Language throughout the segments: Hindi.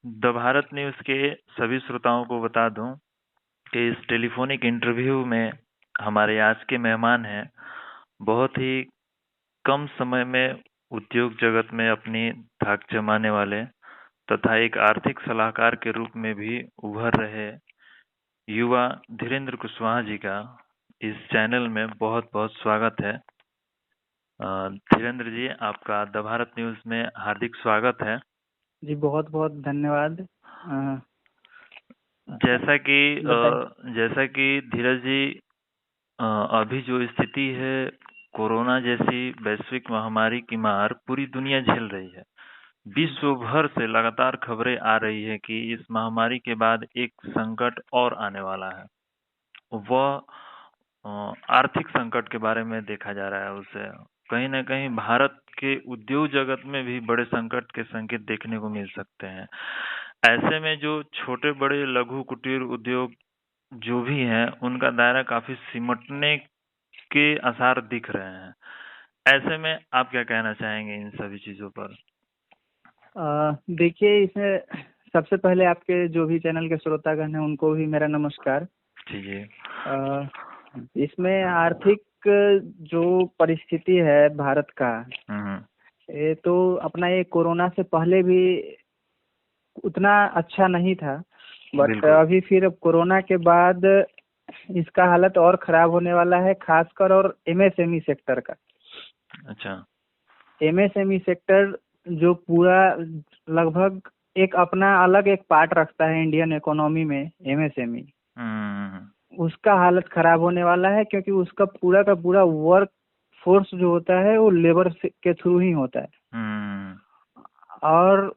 द भारत न्यूज़ के सभी श्रोताओं को बता दूं कि इस टेलीफोनिक इंटरव्यू में हमारे आज के मेहमान हैं बहुत ही कम समय में उद्योग जगत में अपनी धाक जमाने वाले तथा एक आर्थिक सलाहकार के रूप में भी उभर रहे युवा धीरेन्द्र कुशवाहा जी का इस चैनल में बहुत बहुत स्वागत है। धीरेन्द्र जी, आपका द भारत न्यूज़ में हार्दिक स्वागत है। जी बहुत बहुत धन्यवाद। जैसा कि बताइए। जैसा कि धीरज जी, अभी जो स्थिति है, कोरोना जैसी वैश्विक महामारी की मार पूरी दुनिया झेल रही है। विश्व भर से लगातार खबरें आ रही है कि इस महामारी के बाद एक संकट और आने वाला है। वह आर्थिक संकट के बारे में देखा जा रहा है। उसे कहीं ना कहीं भारत के उद्योग जगत में भी बड़े संकट के संकेत देखने को मिल सकते हैं। ऐसे में जो छोटे बड़े लघु कुटीर उद्योग जो भी हैं, उनका दायरा काफी सिमटने के आसार दिख रहे हैं। ऐसे में आप क्या कहना चाहेंगे इन सभी चीजों पर? देखिए, इसमें सबसे पहले आपके जो भी चैनल के श्रोतागण हैं उनको भी मेरा नमस्कार। जी। इसमें आर्थिक जो परिस्थिति है भारत का, ये तो अपना ये कोरोना से पहले भी उतना अच्छा नहीं था, बट अभी फिर अब कोरोना के बाद इसका हालत और खराब होने वाला है, खासकर और एमएसएमई सेक्टर का। अच्छा। एमएसएमई सेक्टर जो पूरा लगभग एक अपना अलग एक पार्ट रखता है इंडियन इकोनॉमी में, एमएसएमई, उसका हालत खराब होने वाला है, क्योंकि उसका पूरा का पूरा वर्क फोर्स जो होता है वो लेबर के थ्रू ही होता है। और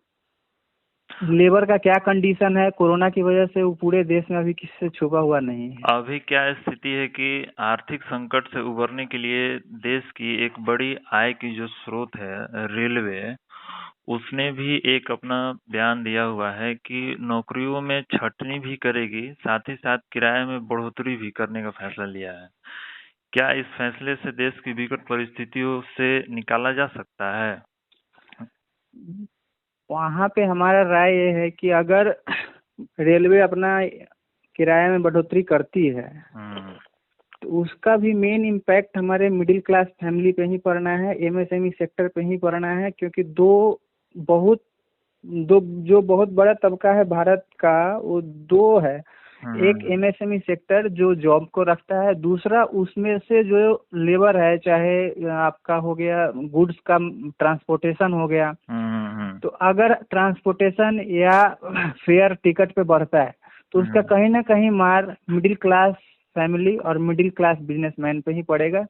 लेबर का क्या कंडीशन है कोरोना की वजह से, वो पूरे देश में अभी किसी से छुपा हुआ नहीं है। अभी क्या स्थिति है कि आर्थिक संकट से उबरने के लिए देश की एक बड़ी आय की जो स्रोत है रेलवे, उसने भी एक अपना बयान दिया हुआ है कि नौकरियों में छंटनी भी करेगी, साथ ही साथ किराए में बढ़ोतरी भी करने का फैसला लिया है। क्या इस फैसले से देश की विकट परिस्थितियों से निकाला जा सकता है? वहाँ पे हमारा राय ये है कि अगर रेलवे अपना किराए में बढ़ोतरी करती है तो उसका भी मेन इम्पैक्ट हमारे मिडिल क्लास फैमिली पे ही पड़ना है, एमएसएमई सेक्टर पे ही पड़ना है, क्योंकि जो बहुत बड़ा तबका है भारत का, वो दो है। एक एमएसएमई सेक्टर जो जॉब को रखता है, दूसरा उसमें से जो लेबर है, चाहे आपका हो गया गुड्स का ट्रांसपोर्टेशन हो गया। तो अगर ट्रांसपोर्टेशन या फेयर टिकट पे बढ़ता है तो उसका कहीं ना कहीं मार मिडिल क्लास फैमिली और मिडिल क्लास बिजनेसमैन पे ही पड़ेगा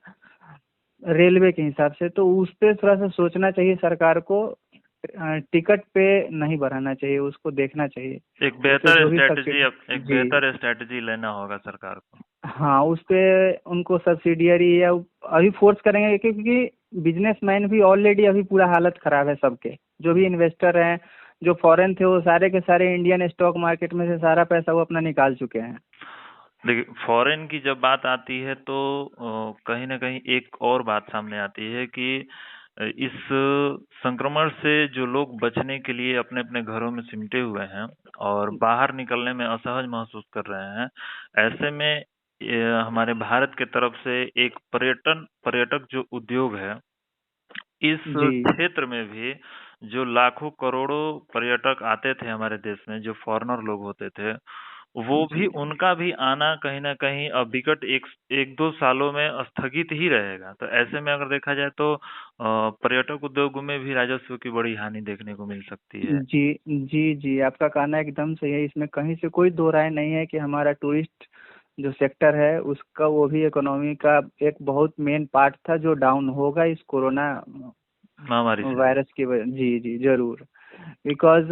रेलवे के हिसाब से। तो उस पर थोड़ा सा सोचना चाहिए सरकार को, टिकट पे नहीं बढ़ाना चाहिए, उसको देखना चाहिए। एक बेहतर स्ट्रेटजी लेना होगा सरकार को। हाँ, उस पे उनको सब्सिडियरी या अभी फोर्स करेंगे, क्योंकि बिजनेसमैन भी ऑलरेडी अभी पूरा हालत खराब है सबके। जो भी इन्वेस्टर हैं, जो फॉरेन थे, वो सारे के सारे इंडियन स्टॉक मार्केट में से सारा पैसा वो अपना निकाल चुके हैं। देखिए, फॉरेन की जब बात आती है तो कहीं ना कहीं एक और बात सामने आती है कि इस संक्रमण से जो लोग बचने के लिए अपने अपने घरों में सिमटे हुए हैं और बाहर निकलने में असहज महसूस कर रहे हैं, ऐसे में हमारे भारत के तरफ से एक पर्यटक जो उद्योग है, इस क्षेत्र में भी जो लाखों करोड़ों पर्यटक आते थे हमारे देश में, जो फॉरेनर लोग होते थे, वो भी उनका भी आना कहीं ना कहीं अब विकट एक दो सालों में स्थगित ही रहेगा। तो ऐसे में अगर देखा जाए तो पर्यटक उद्योग में भी राजस्व की बड़ी हानि देखने को मिल सकती है। जी जी जी, आपका कहना एकदम सही है। इसमें कहीं से कोई दो राय नहीं है कि हमारा टूरिस्ट जो सेक्टर है उसका, वो भी इकोनॉमी का एक बहुत मेन पार्ट था, जो डाउन होगा इस कोरोना महामारी वायरस की वजह। जी जी जरूर, बिकॉज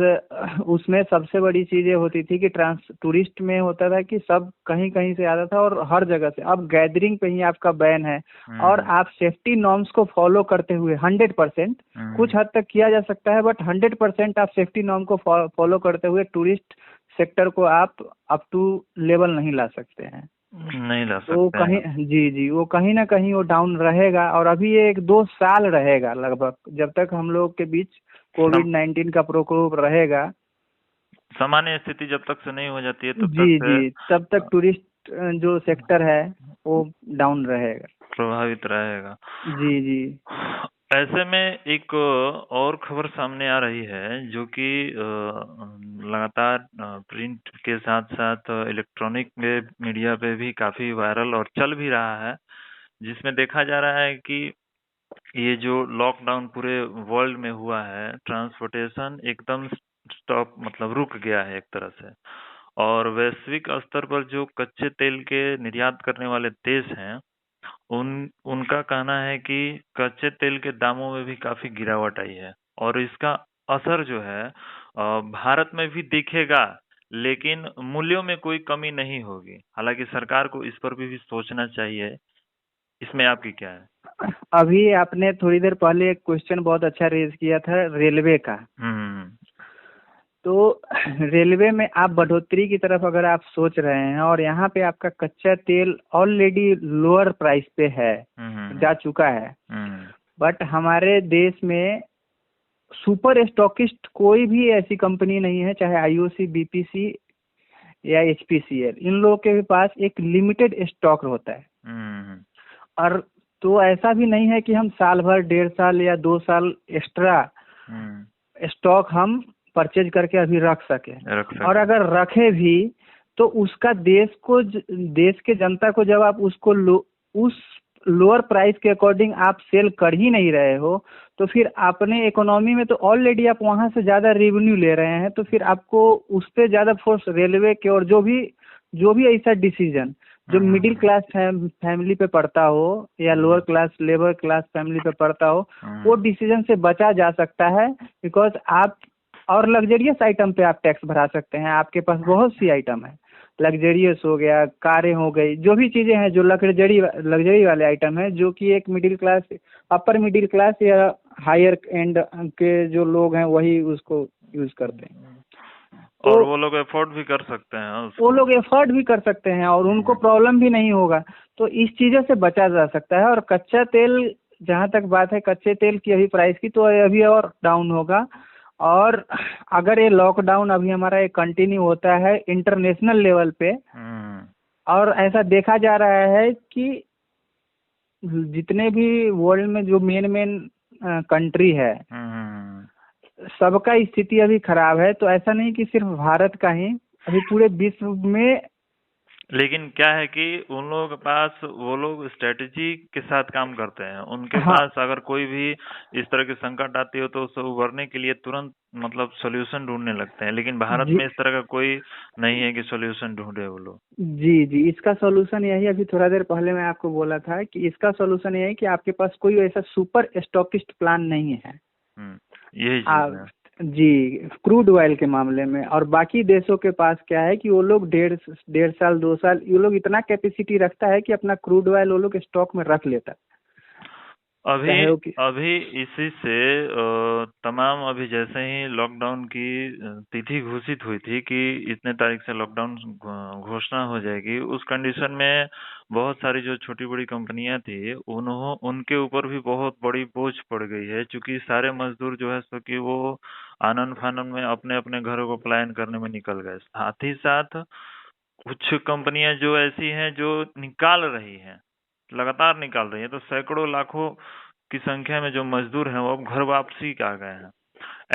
उसमें सबसे बड़ी चीज ये होती थी कि टूरिस्ट में होता था कि सब कहीं कहीं से आता था और हर जगह से। अब गैदरिंग पे ही आपका बैन है, और आप सेफ्टी नॉर्म्स को फॉलो करते हुए 100%, कुछ हद तक किया जा सकता है, बट 100% आप सेफ्टी नॉर्म को फॉलो करते हुए टूरिस्ट सेक्टर को आप अप टू लेवल नहीं ला सकते हैं। नहीं ला सकते। वो कहीं जी जी, वो कहीं ना कहीं वो डाउन रहेगा, और अभी ये 1-2 साल रहेगा लगभग, जब तक हम लोग के बीच कोविड-19 का प्रकोप रहेगा। सामान्य स्थिति जब तक से नहीं हो जाती है तब जी तक जी, तब तक टूरिस्ट जो सेक्टर है वो डाउन रहेगा। प्रभावित रहेगा। जी जी। ऐसे में एक और खबर सामने आ रही है जो कि लगातार प्रिंट के साथ साथ इलेक्ट्रॉनिक मीडिया पे भी काफी वायरल और चल भी रहा है, जिसमें देखा जा रहा है कि ये जो लॉकडाउन पूरे वर्ल्ड में हुआ है, ट्रांसपोर्टेशन एकदम स्टॉप मतलब रुक गया है एक तरह से। और वैश्विक स्तर पर जो कच्चे तेल के निर्यात करने वाले देश हैं, उनका कहना है कि कच्चे तेल के दामों में भी काफी गिरावट आई है और इसका असर जो है भारत में भी दिखेगा, लेकिन मूल्यों में कोई कमी नहीं होगी। हालांकि सरकार को इस पर भी सोचना चाहिए। इसमें आपकी क्या है? अभी आपने थोड़ी देर पहले एक क्वेश्चन बहुत अच्छा रेज किया था रेलवे का। हम्म। तो रेलवे में आप बढ़ोतरी की तरफ अगर आप सोच रहे हैं और यहाँ पे आपका कच्चा तेल ऑलरेडी लोअर प्राइस पे है, जा चुका है, बट हमारे देश में सुपर स्टॉकिस्ट कोई भी ऐसी कंपनी नहीं है, चाहे आईओसी, बीपीसी या एचपीसीएल, इन लोगों के पास एक लिमिटेड स्टॉक होता है। और तो ऐसा भी नहीं है कि हम साल भर, 1.5 साल या 2 साल एक्स्ट्रा स्टॉक हम परचेज करके अभी रख सके। और अगर रखे भी तो उसका देश के जनता को जब आप उसको उस लोअर प्राइस के अकॉर्डिंग आप सेल कर ही नहीं रहे हो, तो फिर अपने इकोनॉमी में तो ऑलरेडी आप वहां से ज्यादा रेवेन्यू ले रहे हैं, तो फिर आपको उस पर ज्यादा फोर्स रेलवे के और जो भी ऐसा डिसीजन जो मिडिल क्लास फैमिली पे पड़ता हो या lower class labour class family पे पड़ता हो, वो डिसीजन से बचा जा सकता है। बिकॉज आप और लग्जरियस आइटम पे आप टैक्स भरा सकते हैं। आपके पास बहुत सी आइटम है, लग्जरियस हो गया, कारें हो गई, जो भी चीजें हैं जो लग्जरी वाले आइटम है, जो कि एक middle class, upper middle class या हायर एंड के जो लोग हैं वही उसको यूज करते हैं। और वो लोग एफोर्ड भी कर सकते हैं उसको। वो लोग एफोर्ड भी कर सकते हैं और उनको प्रॉब्लम भी नहीं होगा। तो इस चीजों से बचा जा सकता है। और कच्चा तेल, जहाँ तक बात है कच्चे तेल की अभी प्राइस की, तो अभी और डाउन होगा। और अगर ये लॉकडाउन अभी हमारा ये कंटिन्यू होता है इंटरनेशनल लेवल पे, और ऐसा देखा जा रहा है कि जितने भी वर्ल्ड में जो मेन कंट्री है, सबका स्थिति अभी खराब है। तो ऐसा नहीं कि सिर्फ भारत का ही, अभी पूरे विश्व में। लेकिन क्या है कि उन लोगों के पास, वो लोग स्ट्रेटेजी के साथ काम करते हैं। उनके पास अगर कोई भी इस तरह की संकट आती हो तो उससे उभरने के लिए तुरंत मतलब सॉल्यूशन ढूंढने लगते हैं। लेकिन भारत में इस तरह का कोई नहीं है कि सॉल्यूशन ढूंढे वो लोग। जी जी, इसका सॉल्यूशन यही, अभी थोड़ा देर पहले मैं आपको बोला था कि इसका सॉल्यूशन यही कि आपके पास कोई ऐसा सुपर स्टॉकिस्ट प्लान नहीं है। यही चीज है जी, क्रूड ऑयल के मामले में। और बाकी देशों के पास क्या है कि वो लोग 1.5 साल 2 साल, ये लोग इतना कैपेसिटी रखता है कि अपना क्रूड ऑयल वो लोग स्टॉक में रख लेता है। अभी इसी से तमाम, अभी जैसे ही लॉकडाउन की तिथि घोषित हुई थी कि इतने तारीख से लॉकडाउन घोषणा हो जाएगी, उस कंडीशन में बहुत सारी जो छोटी बड़ी कंपनियां थी उनके ऊपर भी बहुत बड़ी बोझ पड़ गई है। क्योंकि सारे मजदूर जो है सो कि वो आनन फानन में अपने अपने घरों को पलायन करने में निकल गए। साथ ही साथ कुछ कंपनियां जो ऐसी हैं जो निकाल रही हैं, लगातार निकाल रही है, तो सैकड़ों लाखों की संख्या में जो मजदूर हैं वो अब घर वापसी आ गए हैं।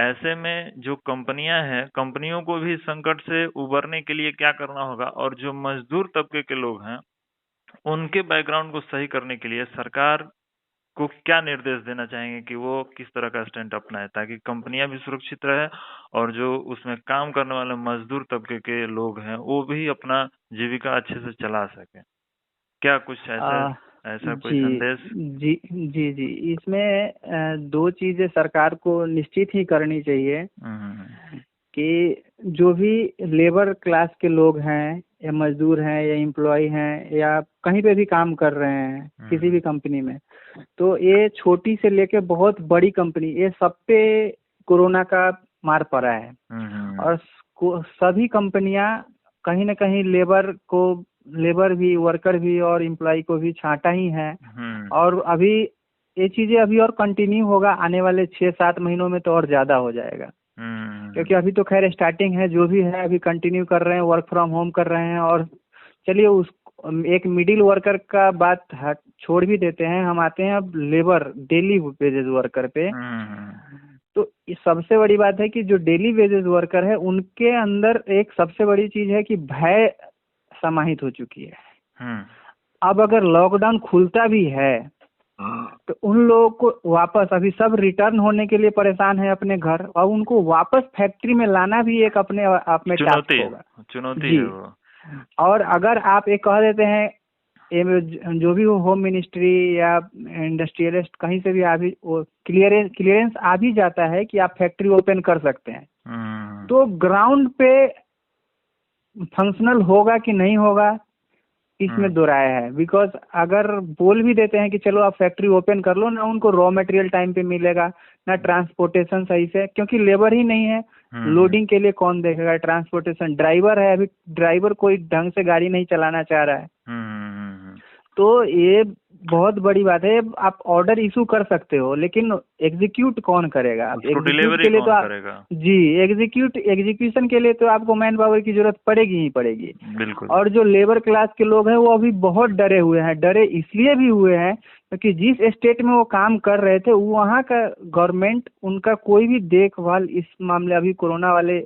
ऐसे में जो कंपनियां हैं, कंपनियों को भी संकट से उबरने के लिए क्या करना होगा, और जो मजदूर तबके के लोग हैं उनके बैकग्राउंड को सही करने के लिए सरकार को क्या निर्देश देना चाहेंगे कि वो किस तरह का स्टैंड अपनाए ताकि कंपनियां भी सुरक्षित रहे और जो उसमें काम करने वाले मजदूर तबके के लोग हैं वो भी अपना जीविका अच्छे से चला सके? क्या कुछ ऐसा कोई संदेश? जी जी जी, इसमें दो चीजें सरकार को निश्चित ही करनी चाहिए कि जो भी लेबर क्लास के लोग हैं या मजदूर हैं या एम्प्लॉय हैं या कहीं पे भी काम कर रहे हैं किसी भी कंपनी में, तो ये छोटी से लेके बहुत बड़ी कंपनी, ये सब पे कोरोना का मार पड़ा है। और सभी कंपनियां कहीं ना कहीं लेबर भी, वर्कर भी और एम्प्लॉय को भी छांटा ही है। और अभी ये चीजें अभी और कंटिन्यू होगा, आने वाले 6-7 महीनों में तो और ज्यादा हो जाएगा। क्योंकि अभी तो खैर स्टार्टिंग है, जो भी है अभी कंटिन्यू कर रहे हैं, वर्क फ्रॉम होम कर रहे हैं। और चलिए उस एक मिडिल वर्कर का बात छोड़ भी देते हैं, हम आते हैं अब लेबर डेली वेजेस वर्कर पे। तो सबसे बड़ी बात है कि जो डेली वेजेस वर्कर है उनके अंदर एक सबसे बड़ी चीज है कि भय समाहित हो चुकी है। अब अगर लॉकडाउन खुलता भी है तो उन लोगों को वापस, अभी सब रिटर्न होने के लिए परेशान है अपने घर, और उनको वापस फैक्ट्री में लाना भी एक अपने आप में टास्क होगा, चुनौती है वो। और अगर आप एक कह देते हैं जो भी हो, होम मिनिस्ट्री या इंडस्ट्रियलिस्ट कहीं से भी क्लियरेंस आ भी जाता है कि आप फैक्ट्री ओपन कर सकते हैं, तो ग्राउंड पे फंक्शनल होगा कि नहीं होगा इसमें दो राय है। बिकॉज अगर बोल भी देते हैं कि चलो आप फैक्ट्री ओपन कर लो ना, उनको रॉ मटेरियल टाइम पे मिलेगा ना, ट्रांसपोर्टेशन सही से, क्योंकि लेबर ही नहीं है। लोडिंग के लिए कौन देखेगा? ट्रांसपोर्टेशन ड्राइवर है, अभी ड्राइवर कोई ढंग से गाड़ी नहीं चलाना चाह रहा है। तो ये बहुत बड़ी बात है। आप ऑर्डर इशू कर सकते हो लेकिन एग्जीक्यूट कौन करेगा? एग्जीक्यूट के लिए तो आप एग्जीक्यूशन के लिए तो आपको मैन पावर की जरूरत पड़ेगी ही पड़ेगी। बिल्कुल। और जो लेबर क्लास के लोग हैं वो अभी बहुत डरे हुए हैं। डरे इसलिए भी हुए हैं क्योंकि जिस स्टेट में वो काम कर रहे थे वहाँ का गवर्नमेंट उनका कोई भी देखभाल इस मामले, अभी कोरोना वाले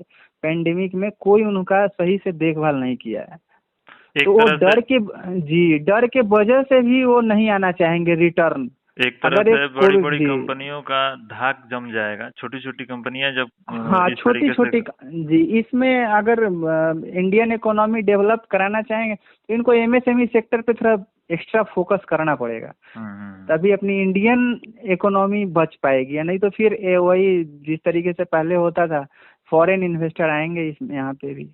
पेंडेमिक में कोई उनका सही से देखभाल नहीं किया है। तो वो डर के वजह से भी वो नहीं आना चाहेंगे रिटर्न। एक तरह से बड़ी बड़ी कंपनियों का धाक जम जाएगा, छोटी छोटी कंपनियां जब छोटी छोटी जी, इसमें अगर इंडियन इकोनॉमी डेवलप कराना चाहेंगे तो इनको एमएसएमई सेक्टर पे थोड़ा एक्स्ट्रा फोकस करना पड़ेगा, तभी अपनी इंडियन इकोनॉमी बच पाएगी। या नहीं तो फिर वही जिस तरीके से पहले होता था, फॉरेन इन्वेस्टर आएंगे इसमें यहाँ पे भी।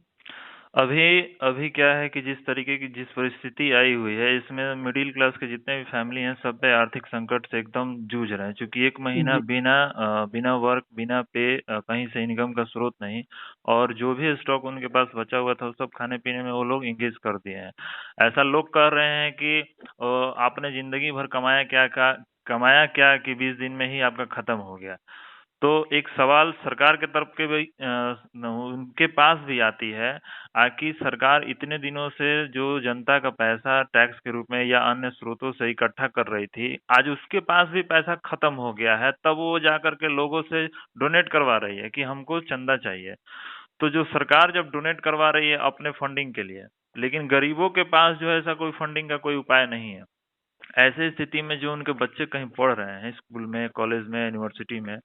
अभी क्या है कि जिस तरीके की जिस परिस्थिति आई हुई है, इसमें मिडिल क्लास के जितने भी फैमिली हैं सब पे आर्थिक संकट से एकदम जूझ रहे हैं, क्योंकि एक महीना बिना वर्क बिना पे कहीं से इनकम का स्रोत नहीं, और जो भी स्टॉक उनके पास बचा हुआ था वो सब खाने पीने में वो लोग इंगेज कर दिए हैं। ऐसा लोग कह रहे हैं कि आपने जिंदगी भर कमाया क्या कि 20 दिन में ही आपका खत्म हो गया। तो एक सवाल सरकार के तरफ के भी उनके पास भी आती है कि सरकार इतने दिनों से जो जनता का पैसा टैक्स के रूप में या अन्य स्रोतों से इकट्ठा कर रही थी, आज उसके पास भी पैसा खत्म हो गया है, तब वो जाकर के लोगों से डोनेट करवा रही है कि हमको चंदा चाहिए। तो जो सरकार जब डोनेट करवा रही है अपने फंडिंग के लिए, लेकिन गरीबों के पास जो है ऐसा कोई फंडिंग का कोई उपाय नहीं है। ऐसे स्थिति में जो उनके बच्चे कहीं पढ़ रहे हैं स्कूल में, कॉलेज में, यूनिवर्सिटी में,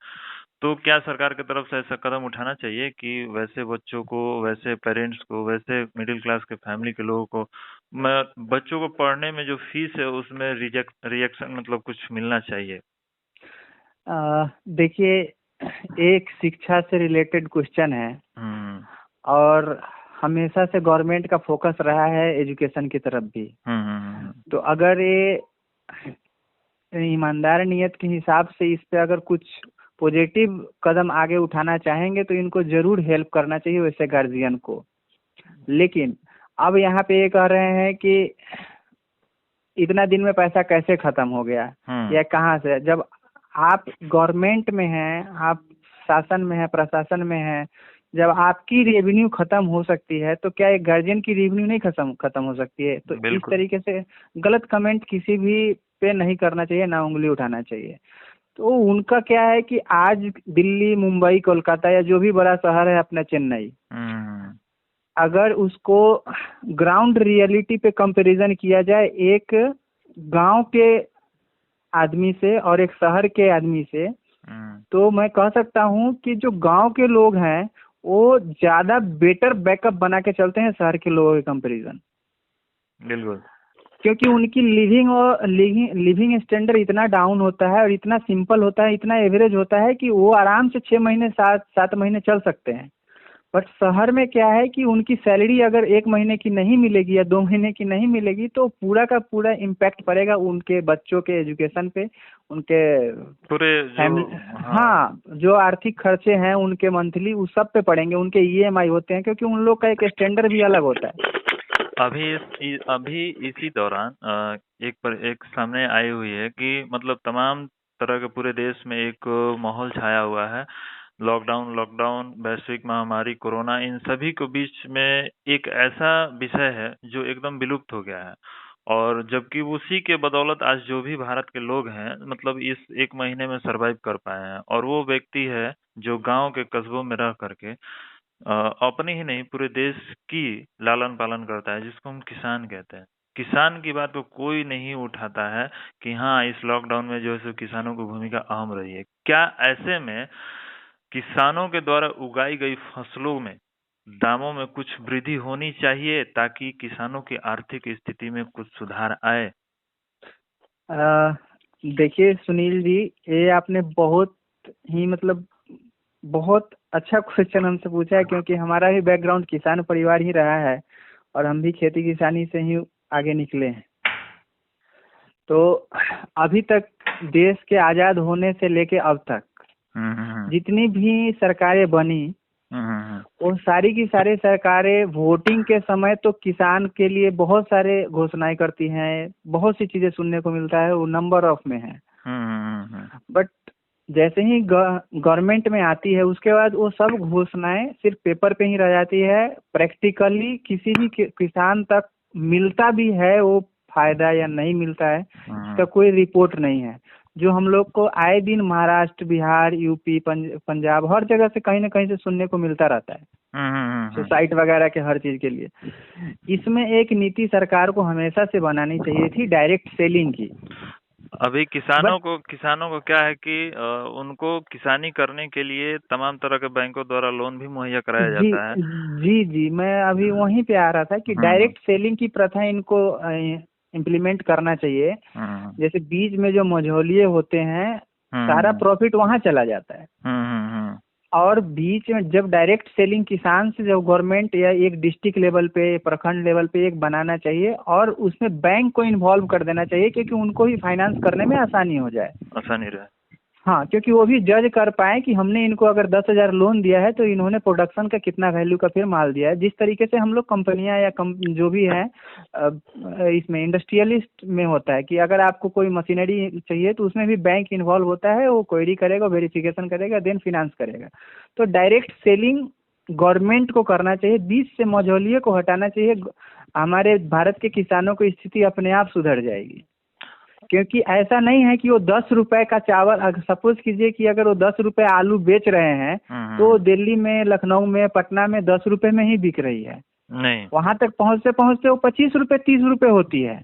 तो क्या सरकार की तरफ से ऐसा कदम उठाना चाहिए कि वैसे बच्चों को, वैसे पेरेंट्स को, वैसे मिडिल क्लास के फैमिली के लोगों को बच्चों को पढ़ने में जो फीस है उसमें रिएक्शन मतलब कुछ मिलना चाहिए? देखिए, एक शिक्षा से रिलेटेड क्वेश्चन है और हमेशा से गवर्नमेंट का फोकस रहा है एजुकेशन की तरफ भी। तो अगर ये ईमानदार नियत के हिसाब से इस पे अगर कुछ पॉजिटिव कदम आगे उठाना चाहेंगे तो इनको जरूर हेल्प करना चाहिए वैसे गार्जियन को। लेकिन अब यहाँ पे ये कह रहे हैं कि इतना दिन में पैसा कैसे खत्म हो गया या कहाँ से? जब आप गवर्नमेंट में हैं, आप शासन में हैं, प्रशासन में हैं, जब आपकी रेवेन्यू खत्म हो सकती है तो क्या एक गार्जियन की रेवेन्यू नहीं खत्म हो सकती है? तो इस तरीके से गलत कमेंट किसी भी पे नहीं करना चाहिए, ना उंगली उठाना चाहिए। तो उनका क्या है कि आज दिल्ली, मुंबई, कोलकाता या जो भी बड़ा शहर है अपना चेन्नई, अगर उसको ग्राउंड रियलिटी पे कंपैरिजन किया जाए एक गांव के आदमी से और एक शहर के आदमी से, तो मैं कह सकता हूं कि जो गांव के लोग हैं वो ज्यादा बेटर बैकअप बना के चलते हैं शहर के लोगों के कंपैरिजन। बिल्कुल, क्योंकि उनकी लिविंग स्टैंडर्ड इतना डाउन होता है और इतना सिंपल होता है, इतना एवरेज होता है कि वो आराम से 6 महीने 7 महीने चल सकते हैं। बट शहर में क्या है कि उनकी सैलरी अगर 1 महीने की नहीं मिलेगी या 2 महीने की नहीं मिलेगी तो पूरा का पूरा इम्पैक्ट पड़ेगा उनके बच्चों के एजुकेशन पे, उनके पूरे जो आर्थिक खर्चे हैं उनके मंथली, उस सब पे पड़ेंगे। उनके ईएमआई होते हैं क्योंकि उन लोग का एक स्टैंडर्ड भी अलग होता है। अभी इसी दौरान एक सामने आई हुई है कि मतलब तमाम तरह के पूरे देश में एक माहौल छाया हुआ है लॉकडाउन लॉकडाउन वैश्विक महामारी कोरोना, इन सभी के बीच में एक ऐसा विषय है जो एकदम विलुप्त हो गया है। और जबकि उसी के बदौलत आज जो भी भारत के लोग हैं, मतलब इस एक महीने में सरवाइव कर पाए हैं, और वो व्यक्ति है जो गांव के कस्बों में रह करके अपनी ही नहीं पूरे देश की लालन पालन करता है, जिसको हम किसान कहते हैं। किसान की बात को कोई नहीं उठाता है कि हाँ, इस लॉकडाउन में जो है सो किसानों की भूमिका अहम रही है। क्या ऐसे में किसानों के द्वारा उगाई गई फसलों में दामों में कुछ वृद्धि होनी चाहिए ताकि किसानों की आर्थिक स्थिति में कुछ सुधार आए? देखिए सुनील जी, ये आपने बहुत ही मतलब बहुत अच्छा क्वेश्चन हमसे पूछा है, क्योंकि हमारा भी बैकग्राउंड किसान परिवार ही रहा है और हम भी खेती किसानी से ही आगे निकले हैं। तो अभी तक देश के आज़ाद होने से लेके अब तक जितनी भी सरकारें बनी, वो सारी की सारी सरकारें वोटिंग के समय तो किसान के लिए बहुत सारे घोषणाएं करती हैं, बहुत सी चीजें सुनने को मिलता है, वो नंबर ऑफ में है। बट जैसे ही गवर्नमेंट में आती है, उसके बाद वो सब घोषणाएं सिर्फ पेपर पे ही रह जाती है। प्रैक्टिकली किसी भी किसान तक मिलता भी है वो फायदा या नहीं मिलता है, इसका कोई रिपोर्ट नहीं है। जो हम लोग को आए दिन महाराष्ट्र, बिहार, यूपी, पंजाब, हर जगह से कहीं ना कहीं से सुनने को मिलता रहता है, सोसाइटी वगैरह के हर चीज के लिए। इसमें एक नीति सरकार को हमेशा से बनानी चाहिए थी, डायरेक्ट सेलिंग की। अभी किसानों को क्या है कि उनको किसानी करने के लिए तमाम तरह के बैंकों द्वारा लोन भी मुहैया कराया जाता है। जी, मैं अभी वहीं पे आ रहा था कि डायरेक्ट सेलिंग की प्रथा इनको इम्प्लीमेंट करना चाहिए। जैसे बीच में जो मझोलिए होते हैं, सारा प्रॉफिट वहां चला जाता है। और बीच में जब डायरेक्ट सेलिंग किसान से जब गवर्नमेंट या एक डिस्ट्रिक्ट लेवल पे, प्रखंड लेवल पे एक बनाना चाहिए, और उसमें बैंक को इन्वॉल्व कर देना चाहिए, क्योंकि उनको ही फाइनेंस करने में आसानी हो जाए, आसानी रहे। हाँ, क्योंकि वो भी जज कर पाए कि हमने इनको अगर 10,000 लोन दिया है तो इन्होंने प्रोडक्शन का कितना वैल्यू का फिर माल दिया है। जिस तरीके से हम लोग कंपनियां या जो भी है इसमें इंडस्ट्रियलिस्ट में होता है कि अगर आपको कोई मशीनरी चाहिए तो उसमें भी बैंक इन्वॉल्व होता है, वो क्वेरी करेगा, वेरिफिकेशन करेगा, देन फिनांस करेगा। तो डायरेक्ट सेलिंग गवर्नमेंट को करना चाहिए, बीच से मझौलिए को हटाना चाहिए। हमारे भारत के किसानों की स्थिति अपने आप सुधर जाएगी। क्योंकि ऐसा नहीं है कि वो 10 रुपए का चावल, सपोज कीजिए कि अगर वो 10 रुपए आलू बेच रहे हैं तो दिल्ली में, लखनऊ में, पटना में 10 रुपए में ही बिक रही है। नहीं, वहां तक पहुंचते पहुंचते वो 25 रुपए 30 रुपए होती है।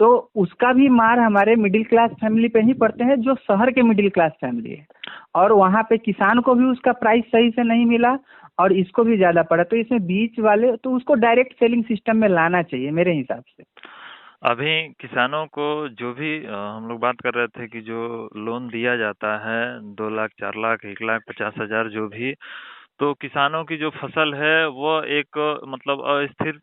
तो उसका भी मार हमारे मिडिल क्लास फैमिली पे ही पड़ते हैं, जो शहर के मिडिल क्लास फैमिली है। और वहां पे किसान को भी उसका प्राइस सही से नहीं मिला और इसको भी ज्यादा पड़ा। तो इसमें बीच वाले, तो उसको डायरेक्ट सेलिंग सिस्टम में लाना चाहिए मेरे हिसाब से। अभी किसानों को जो भी हम लोग बात कर रहे थे कि जो लोन दिया जाता है 2 लाख 4 लाख 1 लाख 50,000 जो भी, तो किसानों की जो फसल है वो एक मतलब अस्थिर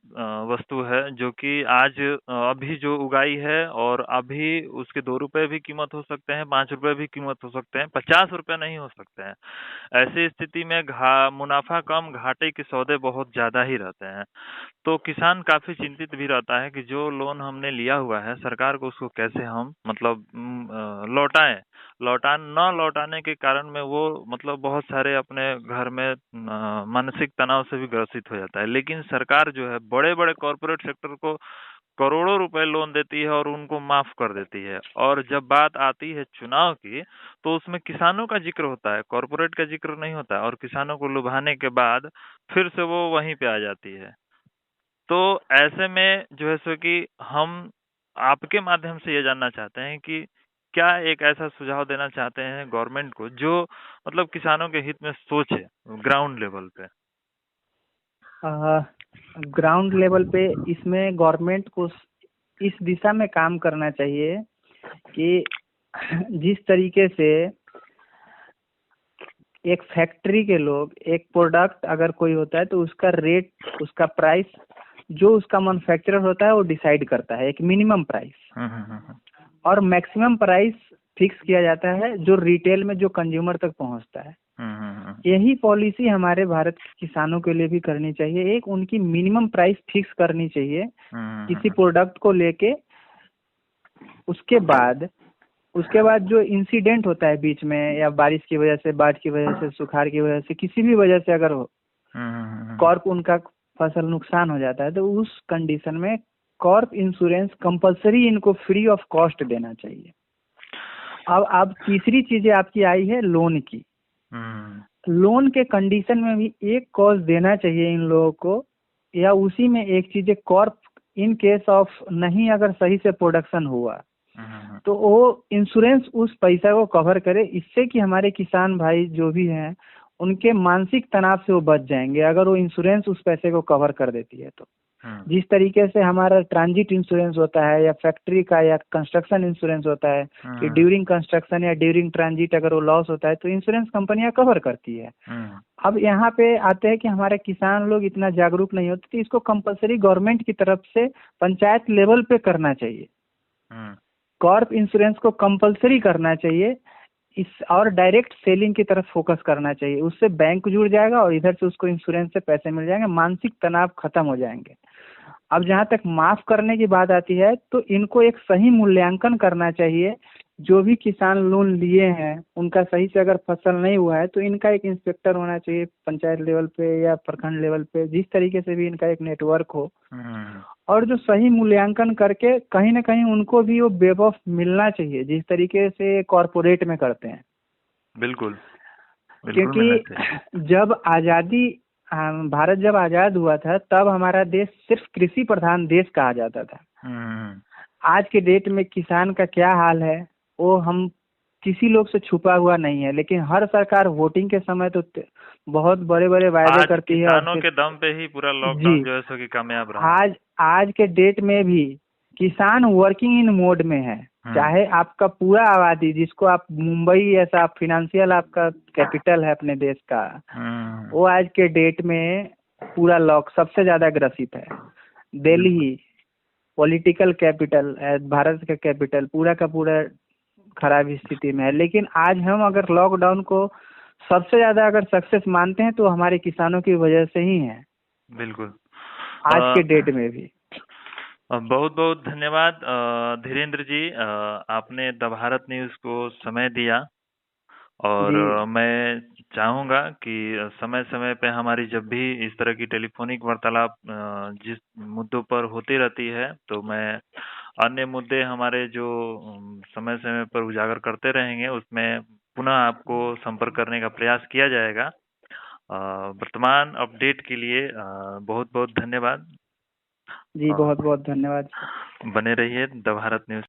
वस्तु है, जो कि आज अभी जो उगाई है और अभी उसके 2 रुपए भी कीमत हो सकते हैं, 5 रुपए भी कीमत हो सकते हैं, 50 रुपए नहीं हो सकते हैं। ऐसी स्थिति में मुनाफा कम, घाटे के सौदे बहुत ज्यादा ही रहते हैं। तो किसान काफी चिंतित भी रहता है कि जो लोन हमने लिया हुआ है सरकार को, उसको कैसे हम मतलब लौटाने के कारण में वो मतलब बहुत सारे अपने घर में मानसिक तनाव से भी ग्रसित हो जाता है। लेकिन सरकार जो है बड़े बड़े कॉर्पोरेट सेक्टर को करोड़ों रुपए लोन देती है और उनको माफ कर देती है। और जब बात आती है चुनाव की, तो उसमें किसानों का जिक्र होता है, कॉर्पोरेट का जिक्र नहीं होता है। और किसानों को लुभाने के बाद फिर से वो वहीं पे आ जाती है। तो ऐसे में जो है सो कि हम आपके माध्यम से ये जानना चाहते हैं कि क्या एक ऐसा सुझाव देना चाहते हैं गवर्नमेंट को जो मतलब किसानों के हित में सोचे ग्राउंड लेवल पे? ग्राउंड लेवल पे इसमें गवर्नमेंट को इस दिशा में काम करना चाहिए कि जिस तरीके से एक फैक्ट्री के लोग, एक प्रोडक्ट अगर कोई होता है तो उसका रेट, उसका प्राइस जो उसका मैन्युफैक्चरर होता है वो डिसाइड करता है, एक मिनिमम प्राइस, और मैक्सिमम प्राइस फिक्स किया जाता है जो रिटेल में जो कंज्यूमर तक पहुंचता है। यही पॉलिसी हमारे भारत के किसानों के लिए भी करनी चाहिए। एक उनकी मिनिमम प्राइस फिक्स करनी चाहिए किसी प्रोडक्ट को लेके। उसके बाद उसके बाद जो इंसिडेंट होता है बीच में, या बारिश की वजह से, बाढ़ की वजह से, सुखाड़ की वजह से, किसी भी वजह से अगर कॉर्प उनका फसल नुकसान हो जाता है, तो उस कंडीशन में कॉर्प इंश्योरेंस कंपलसरी इनको फ्री ऑफ कॉस्ट देना चाहिए। अब तीसरी चीजें आपकी आई है लोन की। लोन के कंडीशन में भी एक कॉस्ट देना चाहिए इन लोगों को, या उसी में एक चीज है कॉर्प इन केस ऑफ नहीं अगर सही से प्रोडक्शन हुआ तो वो इंश्योरेंस उस पैसा को कवर करे, इससे कि हमारे किसान भाई जो भी हैं उनके मानसिक तनाव से वो बच जाएंगे अगर वो इंश्योरेंस उस पैसे को कवर कर देती है तो। जिस तरीके से हमारा ट्रांजिट इंश्योरेंस होता है, या फैक्ट्री का या कंस्ट्रक्शन इंश्योरेंस होता है कि ड्यूरिंग कंस्ट्रक्शन या ड्यूरिंग ट्रांजिट अगर वो लॉस होता है तो इंश्योरेंस कंपनियां कवर करती है। अब यहाँ पे आते हैं कि हमारे किसान लोग इतना जागरूक नहीं होते, तो इसको कंपलसरी गवर्नमेंट की तरफ से पंचायत लेवल पे करना चाहिए। कॉर्प इंश्योरेंस को कंपलसरी करना चाहिए इस, और डायरेक्ट सेलिंग की तरफ फोकस करना चाहिए। उससे बैंक जुड़ जाएगा और इधर से उसको इंश्योरेंस से पैसे मिल जाएंगे, मानसिक तनाव खत्म हो जाएंगे। अब जहाँ तक माफ करने की बात आती है तो इनको एक सही मूल्यांकन करना चाहिए। जो भी किसान लोन लिए हैं उनका सही से अगर फसल नहीं हुआ है तो इनका एक इंस्पेक्टर होना चाहिए पंचायत लेवल पे या प्रखंड लेवल पे, जिस तरीके से भी इनका एक नेटवर्क हो, और जो सही मूल्यांकन करके कहीं ना कहीं उनको भी वो वेब ऑफ मिलना चाहिए जिस तरीके से कॉरपोरेट में करते हैं। बिल्कुल, क्योंकि जब आज़ादी भारत जब आज़ाद हुआ था तब हमारा देश सिर्फ कृषि प्रधान देश कहा जाता था। आज के डेट में किसान का क्या हाल है वो हम किसी लोग से छुपा हुआ नहीं है, लेकिन हर सरकार वोटिंग के समय तो बहुत बड़े बड़े वायदे करती है। किसानों के दम पे ही पूरा लॉकडाउन जो है सो कि कामयाब रहा। आज के डेट में भी किसान वर्किंग इन मोड में है। चाहे आपका पूरा आबादी, जिसको आप मुंबई ऐसा फिनेंशियल आपका कैपिटल है अपने देश का, वो आज के डेट में पूरा लॉक सबसे ज्यादा ग्रसित है। दिल्ली पॉलिटिकल कैपिटल, भारत का कैपिटल, पूरा का पूरा खराब स्थिति में है। लेकिन आज हम अगर लॉकडाउन को सबसे ज्यादा अगर सक्सेस मानते हैं तो हमारे किसानों की वजह से ही है। बिल्कुल, आज के डेट में भी। बहुत बहुत धन्यवाद धीरेन्द्र जी, आपने द भारत न्यूज को समय दिया, और मैं चाहूंगा कि समय समय पे हमारी जब भी इस तरह की टेलीफोनिक वार्तालाप जिस मुद्दों पर होती रहती है, तो मैं अन्य मुद्दे हमारे जो समय समय पर उजागर करते रहेंगे, उसमें पुनः आपको संपर्क करने का प्रयास किया जाएगा। वर्तमान अपडेट के लिए बहुत बहुत धन्यवाद जी। बहुत बहुत धन्यवाद। बने रहिए द भारत न्यूज।